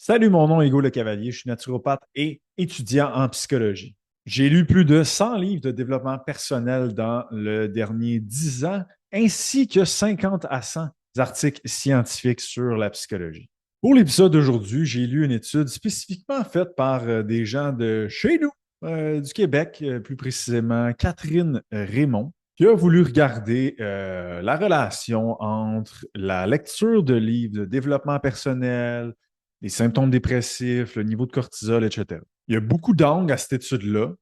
Salut, mon nom est Hugo Le Cavalier, je suis naturopathe et étudiant en psychologie. J'ai lu plus de 100 livres de développement personnel dans le dernier 10 ans, ainsi que 50 à 100 articles scientifiques sur la psychologie. Pour l'épisode d'aujourd'hui, j'ai lu une étude spécifiquement faite par des gens de chez nous, du Québec, plus précisément Catherine Raymond, qui a voulu regarder la relation entre la lecture de livres de développement personnel, les symptômes dépressifs, le niveau de cortisol, etc. Il y a beaucoup d'angles à cette étude-là.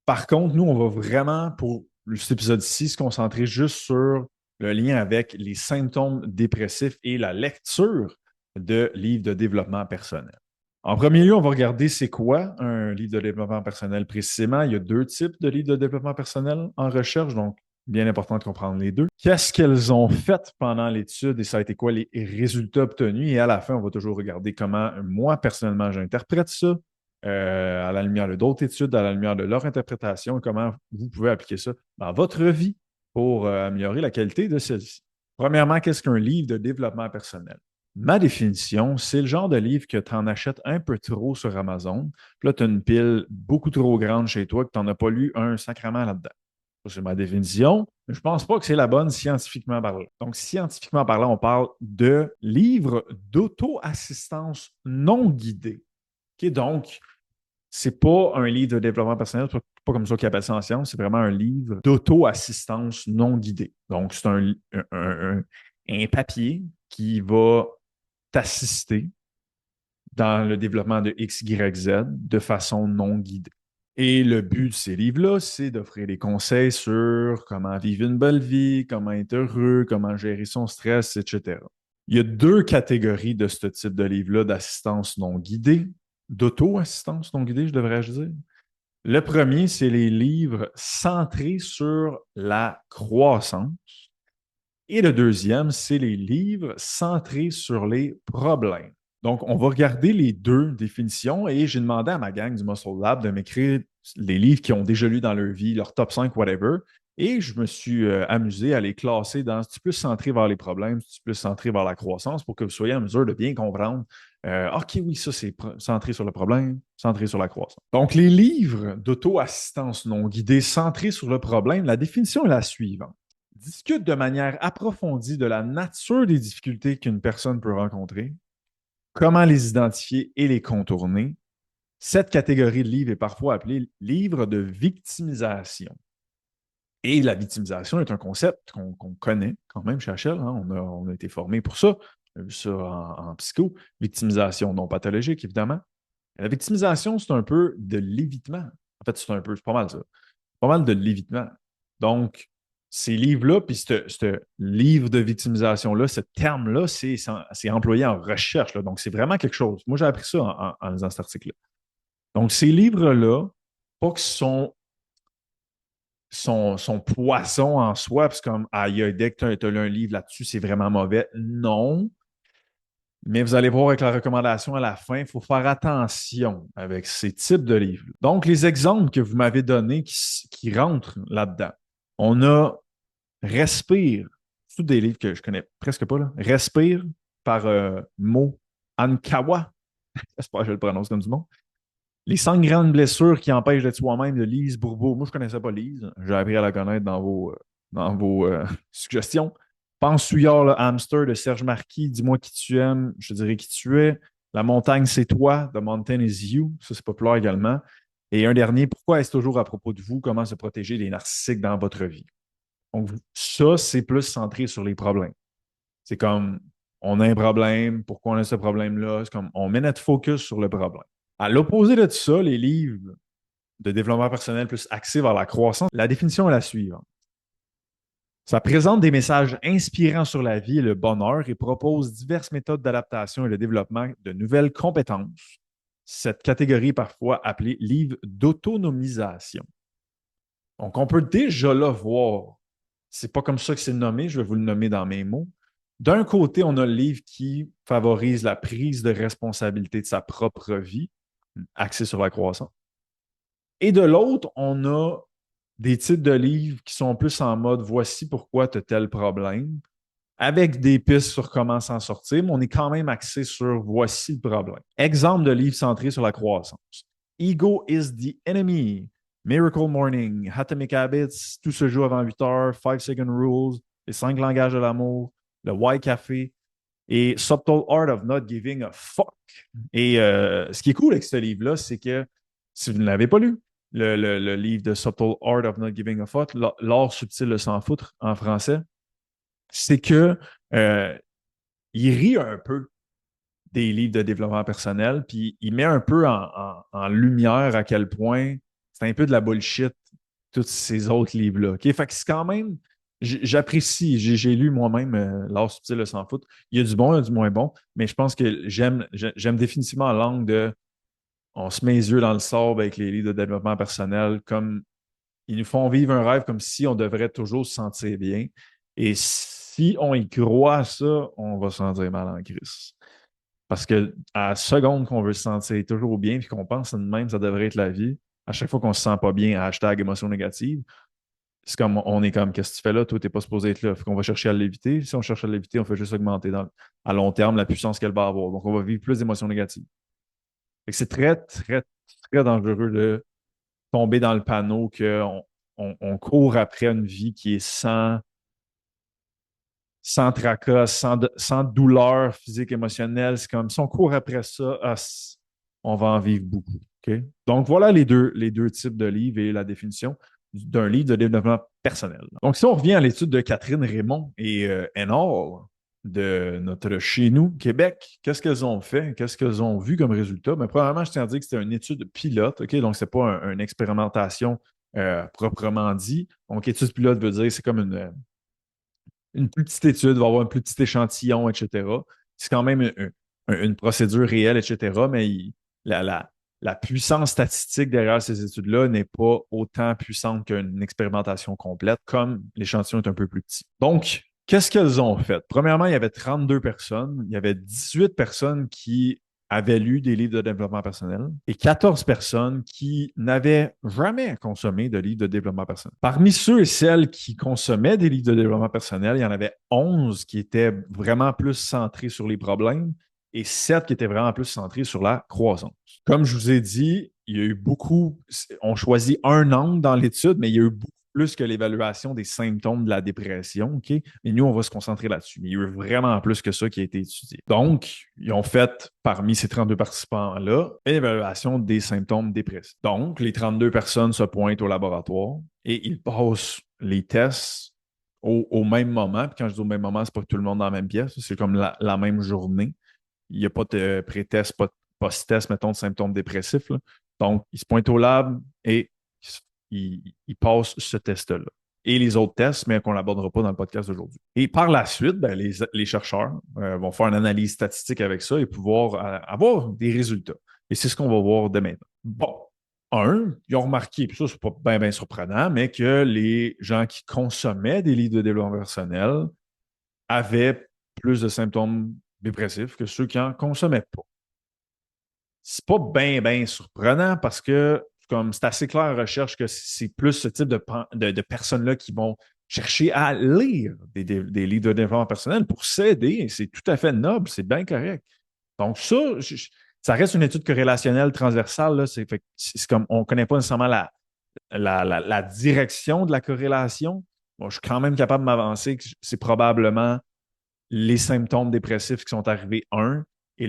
Par contre, nous, on va vraiment, pour cet épisode-ci, se concentrer juste sur le lien avec les symptômes dépressifs et la lecture de livres de développement personnel. En premier lieu, on va regarder c'est quoi un livre de développement personnel précisément. Il y a deux types de livres de développement personnel en recherche, donc bien important de comprendre les deux. Qu'est-ce qu'elles ont fait pendant l'étude et ça a été quoi les résultats obtenus? Et à la fin, on va toujours regarder comment moi, personnellement, j'interprète ça à la lumière de d'autres études, à la lumière de leur interprétation et comment vous pouvez appliquer ça dans votre vie pour améliorer la qualité de celle-ci. Premièrement, qu'est-ce qu'un livre de développement personnel? Ma définition, c'est le genre de livre que tu en achètes un peu trop sur Amazon. Puis là, tu as une pile beaucoup trop grande chez toi que tu n'en as pas lu un sacrement là-dedans. Ça, c'est ma définition. Mais je ne pense pas que c'est la bonne scientifiquement parlant. Donc, scientifiquement parlant, on parle de livres d'auto-assistance non guidés. OK? Donc, c'est pas un livre de développement personnel, c'est pas comme ça qu'ils appellent ça en science, c'est vraiment un livre d'auto-assistance non guidée. Donc, c'est un papier qui va t'assister dans le développement de X, Y, Z de façon non guidée. Et le but de ces livres-là, c'est d'offrir des conseils sur comment vivre une belle vie, comment être heureux, comment gérer son stress, etc. Il y a deux catégories de ce type de livre-là d'assistance non guidée, d'auto-assistance non guidée, je devrais dire. Le premier, c'est les livres centrés sur la croissance. Et le deuxième, c'est les livres centrés sur les problèmes. Donc, on va regarder les deux définitions et j'ai demandé à ma gang du Muscle Lab de m'écrire les livres qu'ils ont déjà lus dans leur vie, leur top 5, whatever. Et je me suis amusé à les classer dans si tu peux centrer vers les problèmes, si tu peux centrer vers la croissance pour que vous soyez en mesure de bien comprendre. OK, oui, ça, c'est centré sur le problème, centré sur la croissance. Donc, les livres d'auto-assistance non guidés centrés sur le problème, la définition est la suivante. Discute de manière approfondie de la nature des difficultés qu'une personne peut rencontrer, comment les identifier et les contourner. Cette catégorie de livres est parfois appelée livre de victimisation. Et la victimisation est un concept qu'on connaît quand même chez HL. Hein. On a été formé pour ça. On a vu ça en psycho. Victimisation non pathologique, évidemment. La victimisation, c'est un peu de l'évitement. En fait, c'est pas mal ça. Pas mal de l'évitement. Donc, ces livres-là, puis ce livre de victimisation-là, ce terme-là, c'est employé en recherche. Là. Donc, c'est vraiment quelque chose. Moi, j'ai appris ça en lisant cet article-là. Donc, ces livres-là, pas que son poison en soi, parce que comme, aïe, dès que tu as lu un livre là-dessus, c'est vraiment mauvais. Non. Mais vous allez voir avec la recommandation à la fin, il faut faire attention avec ces types de livres. Donc, les exemples que vous m'avez donnés qui rentrent là-dedans. On a Respire, c'est tous des livres que je connais presque pas, là. Respire par Mo Ankawa. J'espère que je le prononce comme du monde. Les 100 grandes blessures qui empêchent d'être soi-même de Lise Bourbeau. Moi, je ne connaissais pas Lise. J'ai appris à la connaître dans vos suggestions. Pense-souillard, le hamster de Serge Marquis. Dis-moi qui tu aimes, je te dirai qui tu es. La montagne, c'est toi. The Mountain is You. Ça, c'est populaire également. Et un dernier, pourquoi est-ce toujours à propos de vous? Comment se protéger des narcissiques dans votre vie? Donc, ça, c'est plus centré sur les problèmes. C'est comme, on a un problème, pourquoi on a ce problème-là? C'est comme, on met notre focus sur le problème. À l'opposé de tout ça, les livres de développement personnel plus axés vers la croissance, la définition est la suivante. Ça présente des messages inspirants sur la vie et le bonheur et propose diverses méthodes d'adaptation et de développement de nouvelles compétences. Cette catégorie est parfois appelée livre d'autonomisation. Donc, on peut déjà là voir, c'est pas comme ça que c'est nommé, je vais vous le nommer dans mes mots. D'un côté, on a le livre qui favorise la prise de responsabilité de sa propre vie, axé sur la croissance. Et de l'autre, on a des titres de livres qui sont plus en mode voici pourquoi tu as tel problème avec des pistes sur comment s'en sortir, mais on est quand même axé sur voici le problème. Exemple de livre centré sur la croissance. Ego is the enemy. Miracle Morning, Atomic Habits, tout se joue avant 8 heures, 5 Second Rules, les 5 langages de l'amour, le Why Café et Subtle Art of Not Giving a Fuck. Et ce qui est cool avec ce livre-là, c'est que si vous ne l'avez pas lu, le livre de Subtle Art of Not Giving a Fuck, l'art subtil de s'en foutre en français, c'est que il rit un peu des livres de développement personnel, puis il met un peu en lumière à quel point c'est un peu de la bullshit, tous ces autres livres-là. OK? Fait que c'est quand même, j'apprécie, j'ai lu moi-même L'art subtil de s'en foutre. Il y a du bon, il y a du moins bon, mais je pense que j'aime définitivement l'angle de on se met les yeux dans le sable avec les livres de développement personnel, comme ils nous font vivre un rêve comme si on devrait toujours se sentir bien. Et si on y croit à ça, on va se sentir mal en crise. Parce que à la seconde qu'on veut se sentir toujours bien et qu'on pense de même, ça devrait être la vie, à chaque fois qu'on se sent pas bien, hashtag émotion négative, c'est comme on est comme qu'est-ce que tu fais là, toi, t'es pas supposé être là. Faut qu'on va chercher à l'éviter. Si on cherche à l'éviter, on fait juste augmenter à long terme la puissance qu'elle va avoir. Donc, on va vivre plus d'émotions négatives. Fait que c'est très, très, très dangereux de tomber dans le panneau qu'on on court après une vie qui est sans tracas, sans douleur physique, émotionnelle. C'est comme si on court après ça, on va en vivre beaucoup. Okay? Donc, voilà les deux types de livres et la définition d'un livre de développement personnel. Donc, si on revient à l'étude de Catherine Raymond et Hall de notre chez nous, Québec, qu'est-ce qu'elles ont fait? Qu'est-ce qu'elles ont vu comme résultat? Mais premièrement, je tiens à dire que c'était une étude pilote, OK? Donc, ce n'est pas une expérimentation proprement dit. Donc, étude pilote veut dire c'est comme une plus petite étude, va avoir un plus petit échantillon, etc. C'est quand même une procédure réelle, etc. Mais la puissance statistique derrière ces études-là n'est pas autant puissante qu'une expérimentation complète, comme l'échantillon est un peu plus petit. Donc, qu'est-ce qu'elles ont fait? Premièrement, il y avait 32 personnes. Il y avait 18 personnes qui avaient lu des livres de développement personnel et 14 personnes qui n'avaient jamais consommé de livres de développement personnel. Parmi ceux et celles qui consommaient des livres de développement personnel, il y en avait 11 qui étaient vraiment plus centrés sur les problèmes et 7 qui étaient vraiment plus centrés sur la croissance. Comme je vous ai dit, il y a eu beaucoup, on choisit un angle dans l'étude, mais il y a eu beaucoup plus que l'évaluation des symptômes de la dépression, OK? Mais nous, on va se concentrer là-dessus. Mais il y a eu vraiment plus que ça qui a été étudié. Donc, ils ont fait, parmi ces 32 participants-là, une évaluation des symptômes dépressifs. Donc, les 32 personnes se pointent au laboratoire et ils passent les tests au même moment. Puis quand je dis au même moment, c'est pas tout le monde dans la même pièce. C'est comme la même journée. Il n'y a pas de pré-test, pas de post-test, mettons, de symptômes dépressifs, là. Donc, ils se pointent au lab et ils passent ce test-là. Et les autres tests, mais qu'on n'abordera pas dans le podcast d'aujourd'hui. Et par la suite, ben, les chercheurs vont faire une analyse statistique avec ça et pouvoir avoir des résultats. Et c'est ce qu'on va voir dès maintenant. Bon, ils ont remarqué, puis ça, c'est pas bien surprenant, mais que les gens qui consommaient des livres de développement personnel avaient plus de symptômes dépressifs que ceux qui n'en consommaient pas. C'est pas bien surprenant parce que comme c'est assez clair en recherche que c'est plus ce type de personnes-là qui vont chercher à lire des livres de développement personnel pour s'aider. C'est tout à fait noble, c'est bien correct. Donc, ça reste une étude corrélationnelle transversale. Là. C'est comme on ne connaît pas nécessairement la direction de la corrélation. Bon, je suis quand même capable de m'avancer que c'est probablement les symptômes dépressifs qui sont arrivés, et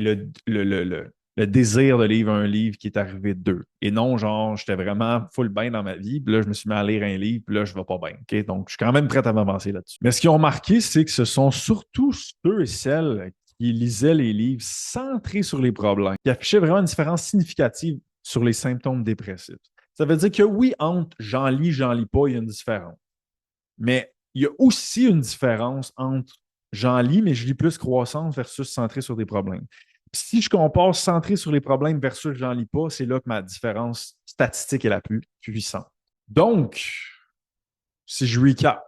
le désir de lire un livre qui est arrivé, deux. Et non, genre, j'étais vraiment full bien dans ma vie, puis là, je me suis mis à lire un livre, puis là, je ne vais pas bien. Okay? Donc, je suis quand même prêt à m'avancer là-dessus. Mais ce qu'ils ont remarqué, c'est que ce sont surtout ceux et celles qui lisaient les livres centrés sur les problèmes, qui affichaient vraiment une différence significative sur les symptômes dépressifs. Ça veut dire que oui, entre j'en lis pas, il y a une différence. Mais il y a aussi une différence entre j'en lis, mais je lis plus croissance versus centré sur des problèmes. Si je compare centré sur les problèmes versus j'en lis pas, c'est là que ma différence statistique est la plus puissante. Donc, si je recap,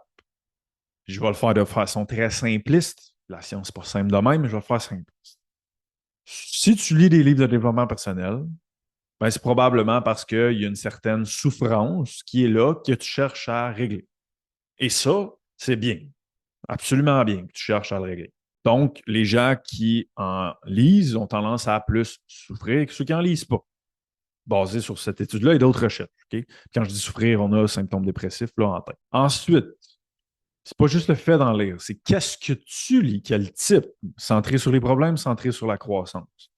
je vais le faire de façon très simpliste. La science, n'est pas simple de même, mais je vais le faire simpliste. Si tu lis des livres de développement personnel, ben c'est probablement parce qu'il y a une certaine souffrance qui est là, que tu cherches à régler. Et ça, c'est bien. absolument bien que tu cherches à le régler. Donc, les gens qui en lisent ont tendance à plus souffrir que ceux qui n'en lisent pas, basé sur cette étude-là et d'autres recherches. OK? Quand je dis souffrir, on a symptômes dépressifs là, en tête. Ensuite, c'est pas juste le fait d'en lire, c'est qu'est-ce que tu lis, quel type, centré sur les problèmes, centré sur la croissance.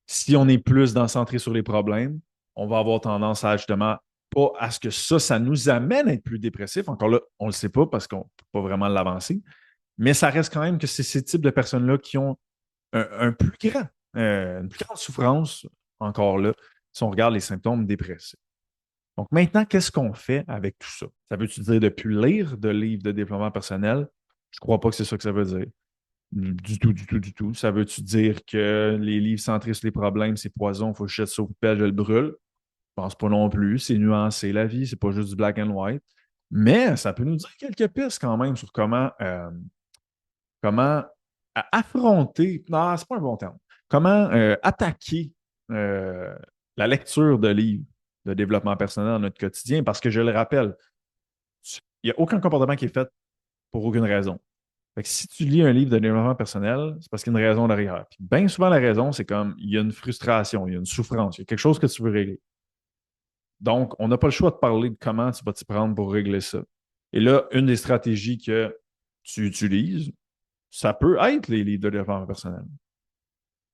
Si on est plus dans centré sur les problèmes, on va avoir tendance à justement pas à ce que ça nous amène à être plus dépressif. Encore là, on ne le sait pas parce qu'on ne peut pas vraiment l'avancer. Mais ça reste quand même que c'est ces types de personnes-là qui ont un plus grand, une plus grande souffrance, encore là, si on regarde les symptômes dépressifs. Donc maintenant, qu'est-ce qu'on fait avec tout ça? Ça veut-tu dire de plus lire de livres de développement personnel? Je ne crois pas que c'est ça que ça veut dire. Du tout, du tout, du tout. Ça veut-tu dire que les livres centrés sur les problèmes, c'est poison, il faut que je jette ça au poubelle, je le brûle? Je pense pas non plus. C'est nuancé la vie, c'est pas juste du black and white. Mais ça peut nous dire quelques pistes quand même sur comment affronter, non, c'est pas un bon terme, comment attaquer euh, la lecture de livres de développement personnel dans notre quotidien, parce que je le rappelle, il n'y a aucun comportement qui est fait pour aucune raison. Fait que si tu lis un livre de développement personnel, c'est parce qu'il y a une raison derrière. Puis bien souvent, la raison, c'est comme il y a une frustration, il y a une souffrance, il y a quelque chose que tu veux régler. Donc, on n'a pas le choix de parler de comment tu vas t'y prendre pour régler ça. Et là, une des stratégies que tu utilises, ça peut être les livres de développement personnel.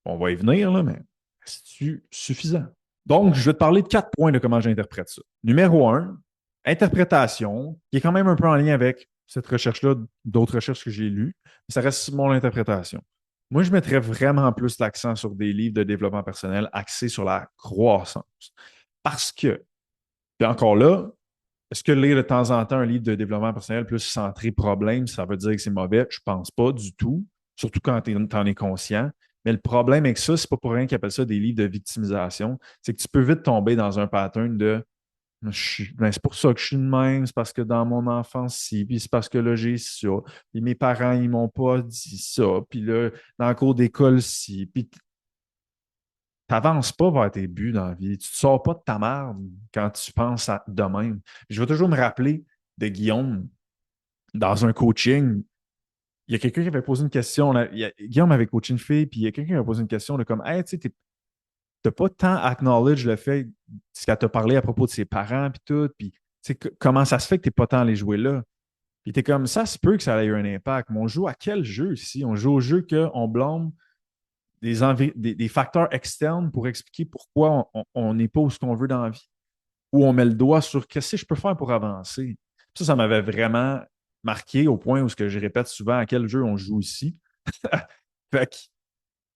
On va y venir, là, mais c'est suffisant? Donc, je vais te parler de 4 points de comment j'interprète ça. Numéro 1, interprétation, qui est quand même un peu en lien avec cette recherche-là, d'autres recherches que j'ai lues, mais ça reste mon interprétation. Moi, je mettrais vraiment plus l'accent sur des livres de développement personnel axés sur la croissance. Parce que, puis encore là, est-ce que lire de temps en temps un livre de développement personnel plus centré problème, ça veut dire que c'est mauvais? Je pense pas du tout, surtout quand tu en es conscient. Mais le problème avec ça, c'est pas pour rien qu'ils appellent ça des livres de victimisation. C'est que tu peux vite tomber dans un pattern de ben, c'est pour ça que je suis de même, c'est parce que dans mon enfance, si, puis c'est parce que là, j'ai ça, puis mes parents, ils m'ont pas dit ça, puis là, dans le cours d'école, si, puis t'avances pas vers tes buts dans la vie. Tu te sors pas de ta merde quand tu penses de même. Je vais toujours me rappeler de Guillaume dans un coaching. Il y a quelqu'un qui avait posé une question. Là, Guillaume avait coaché une fille, puis il y a quelqu'un qui avait posé une question de comme, hey, tu sais, t'as pas tant acknowledge le fait, ce qu'elle t'a parlé à propos de ses parents, puis tout, puis tu sais, comment ça se fait que t'es pas tant allé jouer là? Puis t'es comme, ça se peut que ça ait eu un impact, mais on joue à quel jeu ici? On joue au jeu qu'on blâme des facteurs externes pour expliquer pourquoi on n'est pas où ce qu'on veut dans la vie, où on met le doigt sur qu'est-ce que je peux faire pour avancer. Ça m'avait vraiment marqué au point où ce que je répète souvent à quel jeu on joue ici. Fait que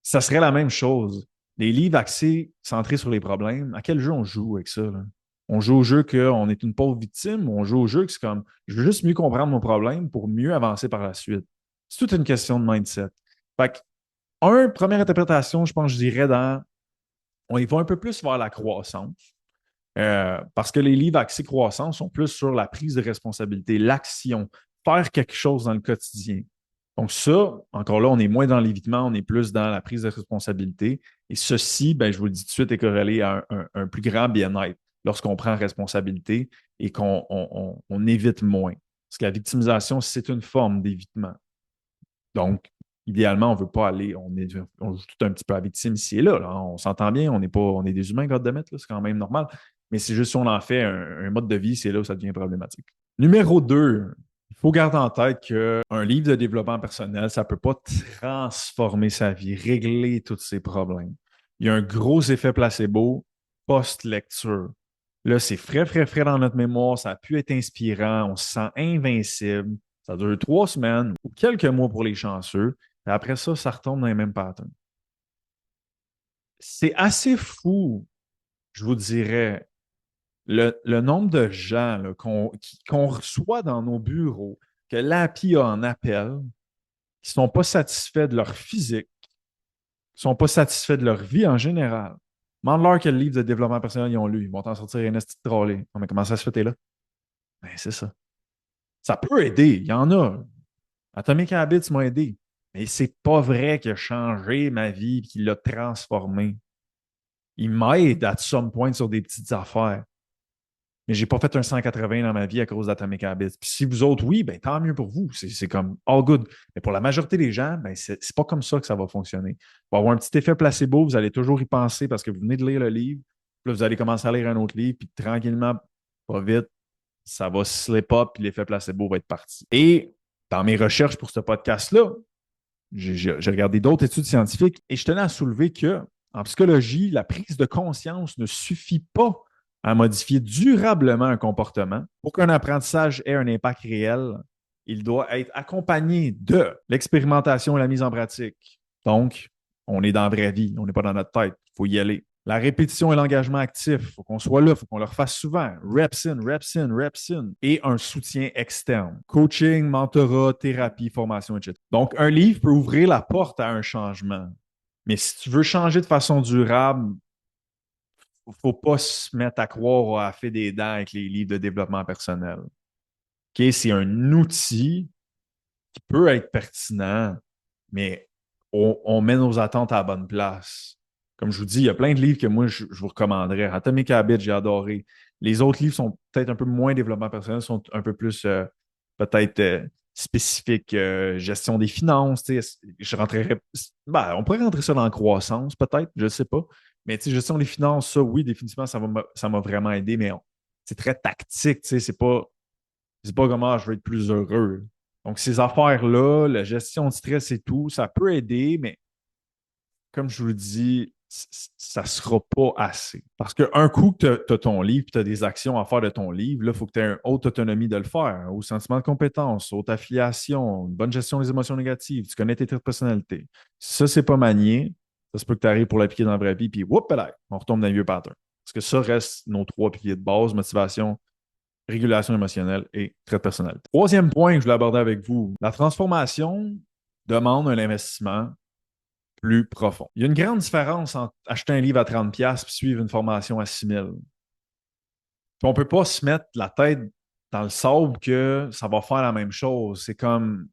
ça serait la même chose. Les livres axés, centrés sur les problèmes, à quel jeu on joue avec ça, là? On joue au jeu qu'on est une pauvre victime ou on joue au jeu que c'est comme je veux juste mieux comprendre mon problème pour mieux avancer par la suite. C'est toute une question de mindset. Fait que, première interprétation, je pense que je dirais on y va un peu plus vers la croissance. Parce que les livres axés croissance sont plus sur la prise de responsabilité, l'action, faire quelque chose dans le quotidien. Donc ça, encore là, on est moins dans l'évitement, on est plus dans la prise de responsabilité. Et ceci, ben, je vous le dis tout de suite, est corrélé à un plus grand bien-être lorsqu'on prend responsabilité et qu'on évite moins. Parce que la victimisation, c'est une forme d'évitement. Donc, idéalement, on ne veut pas aller, on joue tout un petit peu à la victime ici et là. On s'entend bien, on est des humains, God de mettre, c'est quand même normal. Mais c'est juste si on en fait un mode de vie, c'est là où ça devient problématique. Numéro 2, il faut garder en tête qu'un livre de développement personnel, ça ne peut pas transformer sa vie, régler tous ses problèmes. Il y a un gros effet placebo post-lecture. Là, c'est frais, frais, frais dans notre mémoire, ça a pu être inspirant, on se sent invincible. Ça dure 3 semaines ou quelques mois pour les chanceux. Et après ça, ça retombe dans les mêmes patterns. C'est assez fou, je vous dirais, le nombre de gens là, qu'on reçoit dans nos bureaux, que l'API a en appel, qui ne sont pas satisfaits de leur physique, qui ne sont pas satisfaits de leur vie en général. Demande-leur quel livre de développement personnel ils ont lu. Ils vont t'en sortir un esti de trolley. Non, mais comment ça se fait, t'es là? Ben, c'est ça. Ça peut aider, il y en a. Atomic Habits m'a aidé. Mais c'est pas vrai qu'il a changé ma vie et qu'il l'a transformé. Il m'aide à some point sur des petites affaires. mais je n'ai pas fait un 180 dans ma vie à cause d'Atomic Habits. Puis si vous autres, oui, ben, tant mieux pour vous. C'est comme all good. Mais pour la majorité des gens, ben, c'est pas comme ça que ça va fonctionner. Il va y avoir un petit effet placebo, vous allez toujours y penser parce que vous venez de lire le livre. Puis là, vous allez commencer à lire un autre livre, puis tranquillement, pas vite, ça va slip up, puis l'effet placebo va être parti. Et dans mes recherches pour ce podcast-là, j'ai regardé d'autres études scientifiques et je tenais à soulever que en psychologie, la prise de conscience ne suffit pas à modifier durablement un comportement. Pour qu'un apprentissage ait un impact réel, il doit être accompagné de l'expérimentation et la mise en pratique. Donc, on est dans la vraie vie, on n'est pas dans notre tête. Il faut y aller. La répétition et l'engagement actif, il faut qu'on soit là, il faut qu'on le refasse souvent. Reps in, reps in, reps in. Et un soutien externe. Coaching, mentorat, thérapie, formation, etc. Donc, un livre peut ouvrir la porte à un changement. Mais si tu veux changer de façon durable, il ne faut pas se mettre à croire à faire des dents avec les livres de développement personnel. Okay? C'est un outil qui peut être pertinent, mais on met nos attentes à la bonne place. Comme je vous dis, il y a plein de livres que moi, je vous recommanderais. Atomic Habits, j'ai adoré. Les autres livres sont peut-être un peu moins développement personnel, sont un peu plus peut-être spécifiques, gestion des finances. Je rentrerais. Ben, on pourrait rentrer ça dans la croissance, peut-être, je ne sais pas. Mais gestion des finances, ça, oui, définitivement, ça m'a vraiment aidé, mais c'est très tactique. C'est pas comment je veux être plus heureux. Donc, ces affaires-là, la gestion de stress et tout, ça peut aider, mais comme je vous le dis, ça ne sera pas assez. Parce qu'un coup que tu as ton livre, tu as des actions à faire de ton livre, là, il faut que tu aies une haute autonomie de le faire, haut sentiment de compétence, haute affiliation, une bonne gestion des émotions négatives, tu connais tes traits de personnalité. Si ça, c'est pas manié, ça se peut que tu arrives pour l'appliquer dans la vraie vie, puis whoop, là, on retombe dans les vieux pattern. Parce que ça reste nos trois piliers de base, motivation, régulation émotionnelle et trait de personnalité. Troisième point que je voulais aborder avec vous, la transformation demande un investissement plus profond. Il y a une grande différence entre acheter un livre à 30$ et suivre une formation à 6 000. Puis on ne peut pas se mettre la tête dans le sable que ça va faire la même chose. C'est comme,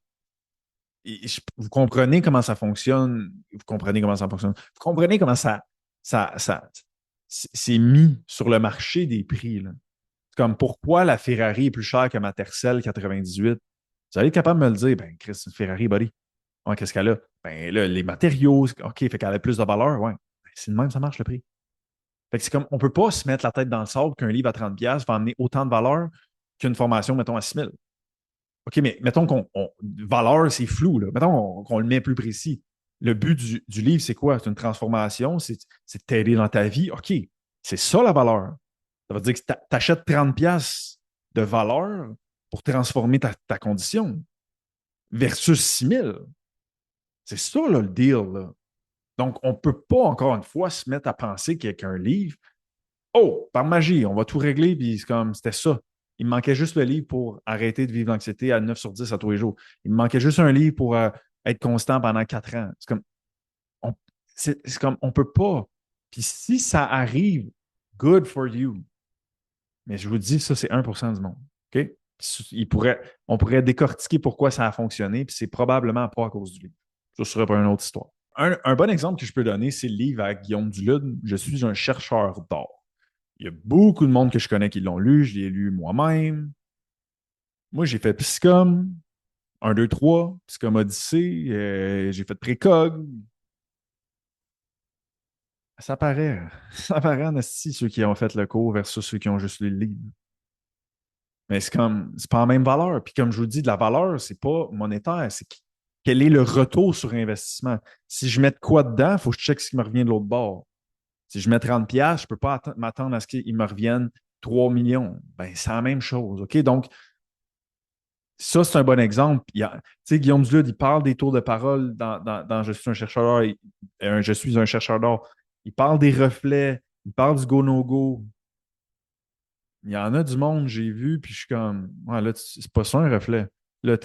vous comprenez comment ça fonctionne, vous comprenez comment ça fonctionne, vous comprenez comment ça c'est mis sur le marché des prix, là. C'est comme pourquoi la Ferrari est plus chère que ma Tercel 98. Vous allez être capable de me le dire, ben Chris, une Ferrari, buddy. Ouais, qu'est-ce qu'elle a? Ben là, les matériaux, OK, fait qu'elle a plus de valeur, ouais. Ben, c'est de même, ça marche le prix. Fait que c'est comme, on peut pas se mettre la tête dans le sable qu'un livre à 30$ va amener autant de valeur qu'une formation, mettons, à 6 000. OK, mais mettons valeur, c'est flou, là. Mettons qu'on le met plus précis. Le but du livre, c'est quoi? C'est une transformation, c'est de t'aider dans ta vie. OK, c'est ça la valeur. Ça veut dire que tu achètes 30$ de valeur pour transformer ta condition versus 6 000. C'est ça, là, le deal, là. Donc, on ne peut pas, encore une fois, se mettre à penser qu'avec un livre, oh, par magie, on va tout régler, puis c'est comme, c'était ça. Il me manquait juste le livre pour arrêter de vivre l'anxiété à 9 sur 10 à tous les jours. Il me manquait juste un livre pour être constant pendant 4 ans. On, c'est comme, on peut pas. Puis si ça arrive, good for you. Mais je vous dis, ça, c'est 1% du monde. OK? On pourrait décortiquer pourquoi ça a fonctionné, puis c'est probablement pas à cause du livre. Ça serait pas une autre histoire. Un bon exemple que je peux donner, c'est le livre à Guillaume Dulude, Je suis un chercheur d'or. Il y a beaucoup de monde que je connais qui l'ont lu, je l'ai lu moi-même. Moi, j'ai fait Psychom, 1, 2, 3, Psychom Odyssée, j'ai fait Précog. Ça paraît, ça paraît en esti, ceux qui ont fait le cours versus ceux qui ont juste lu le livre. Mais c'est comme, c'est pas la même valeur. Puis comme je vous dis, de la valeur, c'est pas monétaire, c'est quel est le retour sur investissement. Si je mets de quoi dedans, il faut que je check ce qui me revient de l'autre bord. Si je mets 30$, je ne peux pas m'attendre à ce qu'il me revienne 3 millions. Ben, c'est la même chose. OK? Donc, ça, c'est un bon exemple. Tu sais, Guillaume Dulude, il parle des tours de parole dans Je suis un chercheur d'or. Je suis un chercheur d'or. Il parle des reflets. Il parle du go-no-go. Il y en a du monde, j'ai vu, puis je suis comme, ouais, là, c'est pas ça un reflet. Là,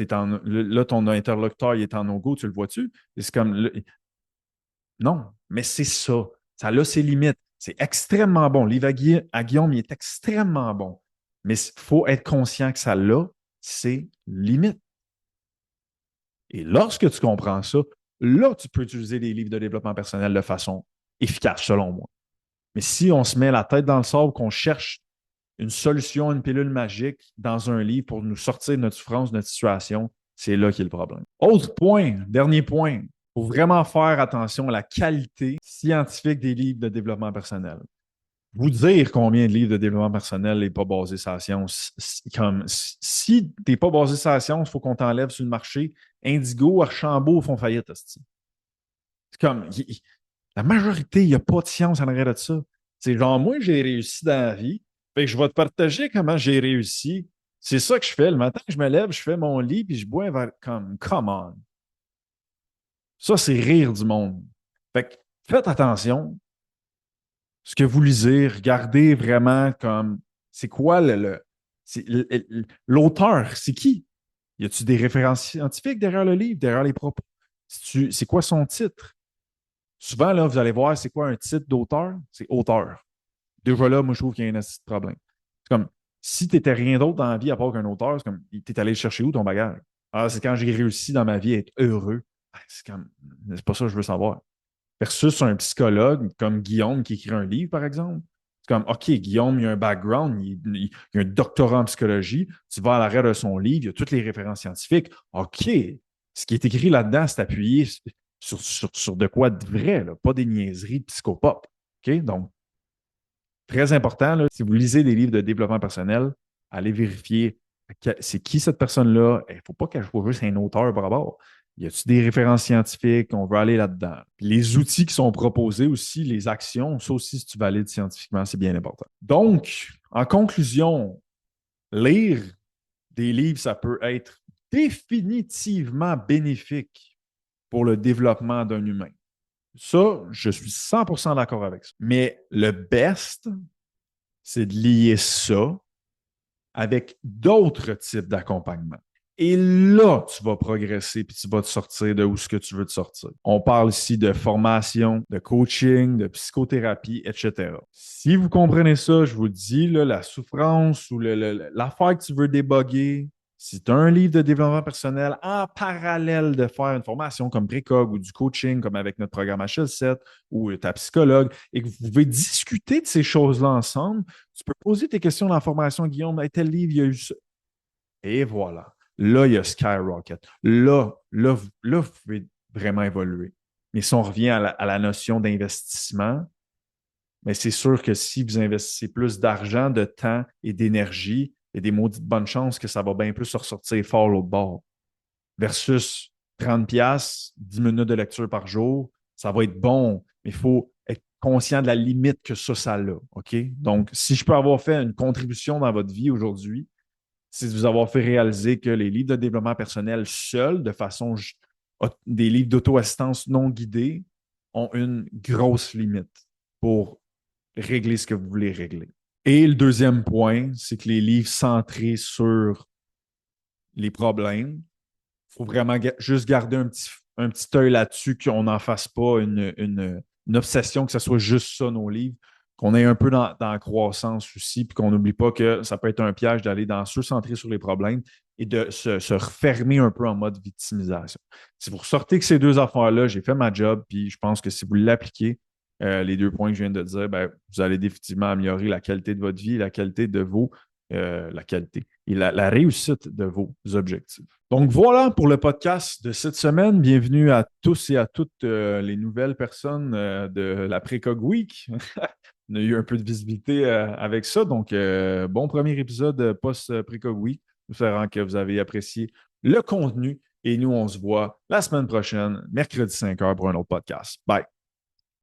là, ton interlocuteur, il est en no-go, tu le vois-tu? Et c'est comme, non, mais c'est ça. Ça a ses limites. C'est extrêmement bon. Livre à Guillaume, il est extrêmement bon. Mais il faut être conscient que ça a ses limites. Et lorsque tu comprends ça, là, tu peux utiliser les livres de développement personnel de façon efficace, selon moi. Mais si on se met la tête dans le sable, qu'on cherche une solution, une pilule magique dans un livre pour nous sortir de notre souffrance, de notre situation, c'est là qu'il y a le problème. Autre point, dernier point, il faut vraiment faire attention à la qualité scientifique des livres de développement personnel. Vous dire combien de livres de développement personnel n'est pas basé sur la science. Comme, si tu n'es pas basé sur la science, il faut qu'on t'enlève sur le marché. Indigo, Archambault font faillite. C'est comme, la majorité, il n'y a pas de science en arrière de ça. C'est genre, moi, j'ai réussi dans la vie. Fait que je vais te partager comment j'ai réussi. C'est ça que je fais. Le matin, je me lève, je fais mon lit, puis je bois un verre. Comme, come on. Ça, c'est rire du monde. Fait que faites attention. Ce que vous lisez, regardez vraiment comme, c'est quoi l'auteur, c'est qui? Y a-t-il des références scientifiques derrière le livre, derrière les propos? C'est quoi son titre? Souvent, là, vous allez voir, c'est quoi un titre d'auteur? C'est auteur. Déjà là, moi, je trouve qu'il y a un petit problème. C'est comme, si tu n'étais rien d'autre dans la vie à part qu'un auteur, c'est comme, t'es allé chercher où ton bagage? Ah, c'est quand j'ai réussi dans ma vie à être heureux. C'est pas ça que je veux savoir. Versus un psychologue comme Guillaume qui écrit un livre, par exemple. C'est comme, OK, Guillaume, il a un background, il a un doctorat en psychologie. Tu vas à l'arrière de son livre, il y a toutes les références scientifiques. OK, ce qui est écrit là-dedans, c'est appuyé sur de quoi de vrai, là, pas des niaiseries de psychopop. OK? Donc, très important, là, si vous lisez des livres de développement personnel, allez vérifier c'est qui cette personne-là. Il ne faut pas qu'elle soit juste un auteur par rapport. Y a-t-il des références scientifiques? On veut aller là-dedans. Puis les outils qui sont proposés aussi, les actions, ça aussi, si tu valides scientifiquement, c'est bien important. Donc, en conclusion, lire des livres, ça peut être définitivement bénéfique pour le développement d'un humain. Ça, je suis 100% d'accord avec ça. Mais le best, c'est de lier ça avec d'autres types d'accompagnement. Et là, tu vas progresser puis tu vas te sortir de où ce que tu veux te sortir. On parle ici de formation, de coaching, de psychothérapie, etc. Si vous comprenez ça, je vous le dis, là, la souffrance ou l'affaire que tu veux déboguer, si tu as un livre de développement personnel en parallèle de faire une formation comme Précog ou du coaching comme avec notre programme HL7 ou ta psychologue et que vous pouvez discuter de ces choses-là ensemble, tu peux poser tes questions dans la formation, Guillaume, hey, tel livre, il y a eu ça. Et voilà. Là, il y a Skyrocket. Là, vous pouvez vraiment évoluer. Mais si on revient à la notion d'investissement, mais c'est sûr que si vous investissez plus d'argent, de temps et d'énergie, il y a des maudites bonnes chances que ça va bien plus se ressortir fort l'autre bord. Versus 30$, 10 minutes de lecture par jour, ça va être bon, mais il faut être conscient de la limite que ça a. OK? Donc, si je peux avoir fait une contribution dans votre vie aujourd'hui, c'est de vous avoir fait réaliser que les livres de développement personnel seuls, de façon des livres d'auto-assistance non guidés, ont une grosse limite pour régler ce que vous voulez régler. Et le deuxième point, c'est que les livres centrés sur les problèmes, il faut vraiment juste garder un petit œil là-dessus, qu'on n'en fasse pas une obsession, que ce soit juste ça, nos livres, qu'on ait un peu dans la croissance aussi, puis qu'on n'oublie pas que ça peut être un piège d'aller dans se centrer sur les problèmes et de se refermer un peu en mode victimisation. Si vous ressortez que ces deux affaires-là, j'ai fait ma job, puis je pense que si vous l'appliquez, les deux points que je viens de dire, ben, vous allez définitivement améliorer la qualité de votre vie, la qualité de la qualité et la réussite de vos objectifs. Donc voilà pour le podcast de cette semaine. Bienvenue à tous et à toutes les nouvelles personnes de la Précog Week. On a eu un peu de visibilité avec ça. Donc, bon premier épisode post-Précog Week. Espérant que vous avez apprécié le contenu. Et nous, on se voit la semaine prochaine, mercredi 5h pour un autre podcast. Bye!